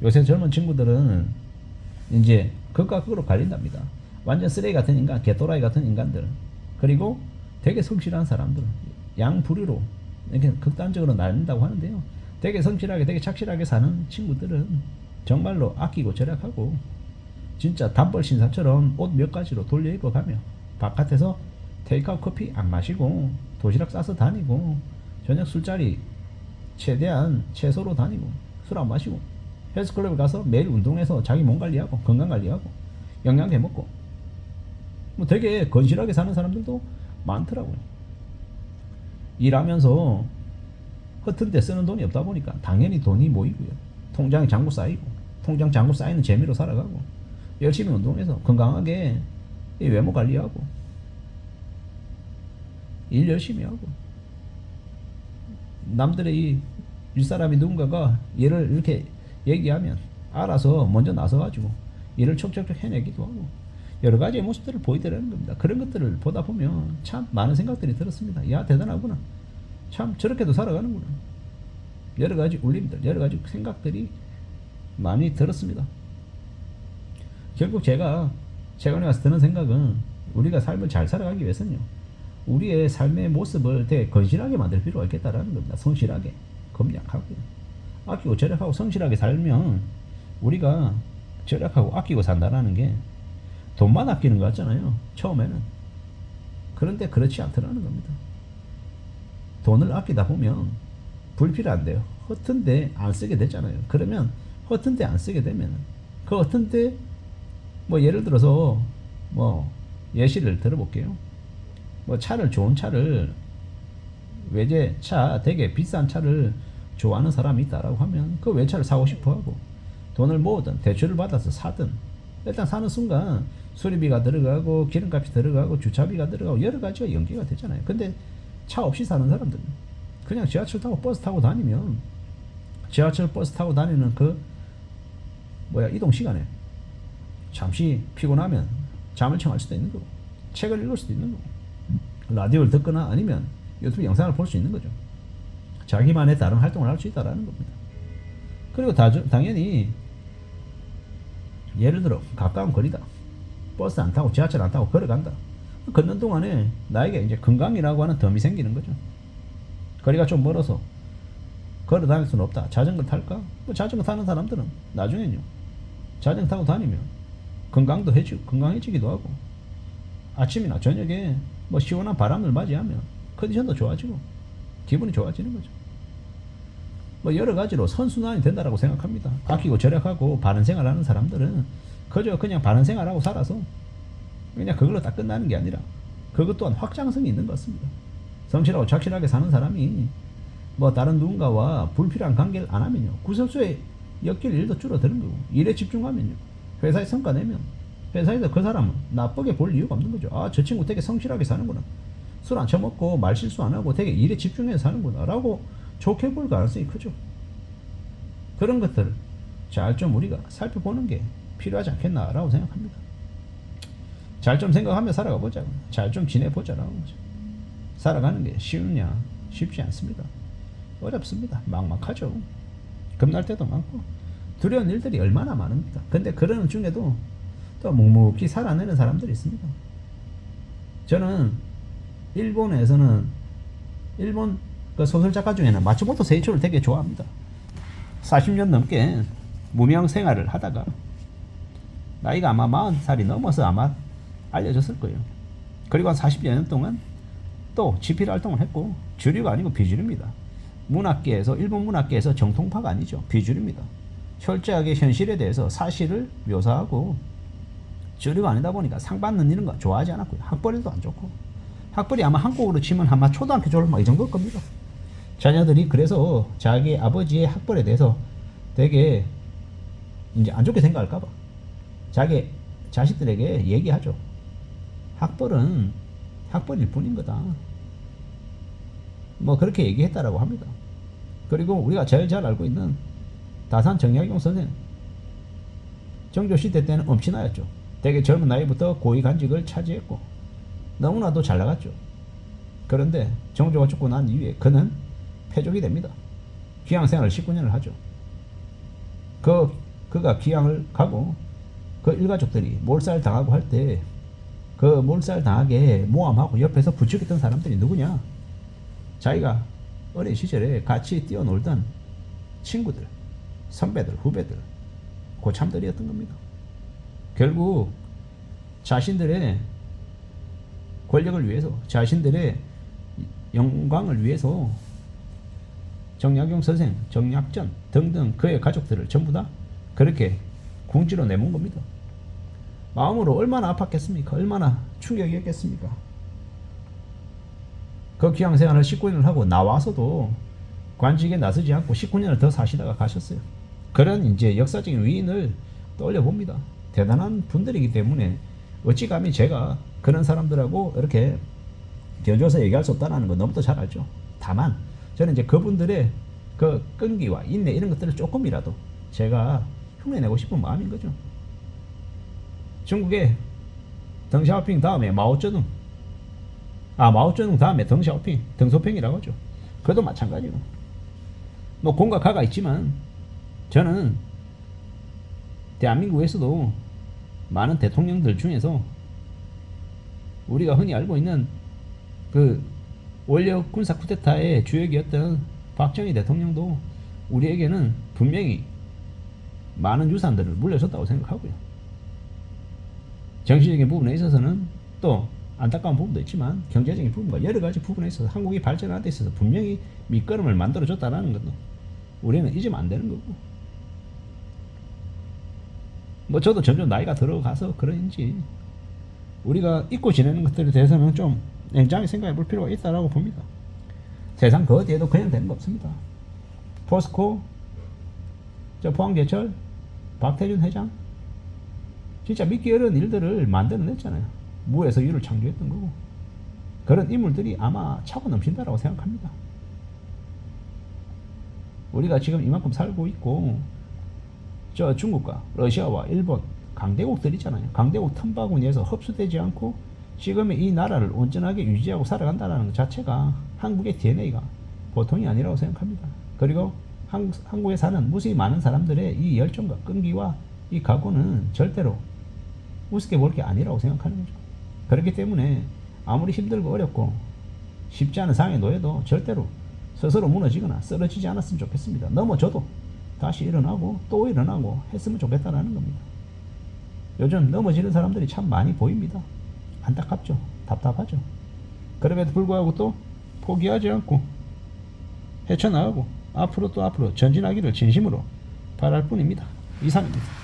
요새 젊은 친구들은 이제 극과 극으로 갈린답니다. 완전 쓰레기 같은 인간, 개또라이 같은 인간들, 그리고 되게 성실한 사람들, 양부류로 이렇게 극단적으로 나뉜다고 하는데요. 되게 성실하게, 되게 착실하게 사는 친구들은 정말로 아끼고 절약하고 진짜 단벌 신사처럼 옷 몇 가지로 돌려 입고 가며 바깥에서 테이크아웃 커피 안 마시고 도시락 싸서 다니고 저녁 술자리 최대한 채소로 다니고 술 안 마시고 헬스클럽에 가서 매일 운동해서 자기 몸 관리하고 건강 관리하고 영양제 먹고 뭐 되게 건실하게 사는 사람들도 많더라고요. 일하면서 허튼 데 쓰는 돈이 없다 보니까 당연히 돈이 모이고요. 통장에 잔고 쌓이고 통장 잔고 쌓이는 재미로 살아가고 열심히 운동해서 건강하게 외모 관리하고 일 열심히 하고 남들의 이 윗사람이 누군가가 얘를 이렇게 얘기하면 알아서 먼저 나서가지고 일을 척척척 해내기도 하고 여러 가지의 모습들을 보이더라는 겁니다. 그런 것들을 보다 보면 참 많은 생각들이 들었습니다. 야, 대단하구나. 참 저렇게도 살아가는구나. 여러 가지 울림들, 여러 가지 생각들이 많이 들었습니다. 결국 제가 최근에 와서 드는 생각은 우리가 삶을 잘 살아가기 위해서는요, 우리의 삶의 모습을 되게 건실하게 만들 필요가 있겠다라는 겁니다. 성실하게, 검약하고, 아끼고 절약하고 성실하게 살면 우리가 절약하고 아끼고 산다라는 게 돈만 아끼는 것 같잖아요, 처음에는. 그런데 그렇지 않더라는 겁니다. 돈을 아끼다 보면 불필요한데요, 허튼데 안 쓰게 되잖아요. 그러면 허튼데 안 쓰게 되면 그 허튼데 뭐 예를 들어서 뭐 예시를 들어볼게요. 뭐 차를, 좋은 차를, 외제차, 되게 비싼 차를 좋아하는 사람이 있다라고 하면 그 외차를 사고 싶어 하고 돈을 모으든 대출을 받아서 사든 일단 사는 순간 수리비가 들어가고 기름값이 들어가고 주차비가 들어가고 여러 가지가 연계가 되잖아요. 근데 차 없이 사는 사람들은 그냥 지하철 타고 버스 타고 다니면 지하철 버스 타고 다니는 그 이동 시간에 잠시 피곤하면 잠을 청할 수도 있는 거고 책을 읽을 수도 있는 거고 라디오를 듣거나 아니면 유튜브 영상을 볼 수 있는 거죠. 자기만의 다른 활동을 할 수 있다는 겁니다. 그리고 당연히 예를 들어 가까운 거리다, 버스 안 타고 지하철 안 타고 걸어간다. 걷는 동안에 나에게 이제 건강이라고 하는 덤이 생기는 거죠. 거리가 좀 멀어서 걸어 다닐 수는 없다. 자전거 탈까? 자전거 타는 사람들은 나중에는요, 자전거 타고 다니면 건강도 건강해지기도 하고 아침이나 저녁에 시원한 바람을 맞이하면 컨디션도 좋아지고 기분이 좋아지는 거죠. 여러 가지로 선순환이 된다라고 생각합니다. 아끼고 절약하고 바른 생활하는 사람들은 그저 그냥 바른 생활하고 살아서 그냥 그걸로 딱 끝나는 게 아니라 그것 또한 확장성이 있는 것 같습니다. 성실하고 착실하게 사는 사람이 다른 누군가와 불필요한 관계를 안 하면요, 구설수에 엮일 일도 줄어드는 거고 일에 집중하면요, 회사에 성과 내면 회사에서 그 사람은 나쁘게 볼 이유가 없는 거죠. 아, 저 친구 되게 성실하게 사는구나, 술 안 처먹고 말 실수 안 하고 되게 일에 집중해서 사는구나 라고 좋게 볼 가능성이 크죠. 그런 것들을 잘 좀 우리가 살펴보는 게 필요하지 않겠나라고 생각합니다. 잘 좀 생각하며 살아가 보자고, 잘 좀 지내보자라고 거죠. 살아가는 게 쉬우냐? 쉽지 않습니다. 어렵습니다. 막막하죠. 겁날 때도 많고 두려운 일들이 얼마나 많습니까? 근데 그런 중에도 또 묵묵히 살아내는 사람들이 있습니다. 저는 일본에서는 일본 그 소설 작가 중에는 마츠모토 세이초를 되게 좋아합니다. 40년 넘게 무명 생활을 하다가 나이가 아마 40살이 넘어서 아마 알려졌을 거예요. 그리고 한 40여 년 동안 또 지필 활동을 했고, 주류가 아니고 비주류입니다. 문학계에서, 일본 문학계에서 정통파가 아니죠. 비주류입니다. 철저하게 현실에 대해서 사실을 묘사하고 주류가 아니다 보니까 상 받는 이런 거 좋아하지 않았고요. 학벌에도 안 좋고, 학벌이 아마 한국으로 치면 아마 초등학교 졸업 이 정도일 겁니다. 자녀들이 그래서 자기 아버지의 학벌에 대해서 되게 이제 안 좋게 생각할까봐 자기 자식들에게 얘기하죠. 학벌은 학벌일 뿐인 거다. 그렇게 얘기했다라고 합니다. 그리고 우리가 제일 잘 알고 있는 다산 정약용 선생, 정조시대 때는 엄친아였죠. 되게 젊은 나이부터 고위 간직을 차지했고 너무나도 잘 나갔죠. 그런데 정조가 죽고 난 이후에 그는 패족이 됩니다. 귀양생활을 19년을 하죠. 그 그가 귀향을 가고 그 일가족들이 몰살 당하고 할 때 그 몰살 당하게 모함하고 옆에서 부추겼던 사람들이 누구냐? 자기가 어린 시절에 같이 뛰어놀던 친구들, 선배들, 후배들, 고참들이었던 겁니다. 결국 자신들의 권력을 위해서, 자신들의 영광을 위해서 정약용 선생, 정약전 등등 그의 가족들을 전부 다 그렇게 궁지로 내몬 겁니다. 마음으로 얼마나 아팠겠습니까? 얼마나 충격이었겠습니까? 그 귀향 생활을 19년을 하고 나와서도 관직에 나서지 않고 19년을 더 사시다가 가셨어요. 그런 이제 역사적인 위인을 떠올려 봅니다. 대단한 분들이기 때문에 어찌 감히 제가 그런 사람들하고 이렇게 견줘서 얘기할 수 없다는 거 너무도 잘 알죠. 다만 저는 이제 그분들의 그 끈기와 인내 이런 것들을 조금이라도 제가 흉내내고 싶은 마음인 거죠. 중국의 덩샤오핑 다음에 마오쩌둥, 마오쩌둥 다음에 덩샤오핑, 덩소핑이라고 하죠. 그것도 마찬가지로 뭐 공과 가가 있지만 저는 대한민국에서도 많은 대통령들 중에서 우리가 흔히 알고 있는 그 원력 군사 쿠데타의 주역이었던 박정희 대통령도 우리에게는 분명히 많은 유산들을 물려줬다고 생각하고요. 정치적인 부분에 있어서는 또 안타까운 부분도 있지만 경제적인 부분과 여러 가지 부분에 있어서 한국이 발전하는 데 있어서 분명히 밑거름을 만들어줬다는 것도 우리는 잊으면 안 되는 거고, 뭐 저도 점점 나이가 들어가서 그런지 우리가 잊고 지내는 것들에 대해서는 좀 냉정하게 생각해 볼 필요가 있다고 봅니다. 세상 그 어디에도 그냥 되는 거 없습니다. 포스코, 포항제철, 박태준 회장, 진짜 믿기 어려운 일들을 만들어냈잖아요. 무에서 유를 창조했던 거고, 그런 인물들이 아마 차고 넘친다라고 생각합니다. 우리가 지금 이만큼 살고 있고, 저 중국과 러시아와 일본 강대국들 있잖아요. 강대국 틈바구니에서 흡수되지 않고 지금의 이 나라를 온전하게 유지하고 살아간다는 것 자체가 한국의 DNA가 보통이 아니라고 생각합니다. 그리고 한국에 사는 무수히 많은 사람들의 이 열정과 끈기와 이 각오는 절대로 우습게 볼 게 아니라고 생각하는 거죠. 그렇기 때문에 아무리 힘들고 어렵고 쉽지 않은 상황에 놓여도 절대로 스스로 무너지거나 쓰러지지 않았으면 좋겠습니다. 넘어져도 다시 일어나고 또 일어나고 했으면 좋겠다는 겁니다. 요즘 넘어지는 사람들이 참 많이 보입니다. 안타깝죠. 답답하죠. 그럼에도 불구하고 또 포기하지 않고 헤쳐나가고 앞으로 또 앞으로 전진하기를 진심으로 바랄 뿐입니다. 이상입니다.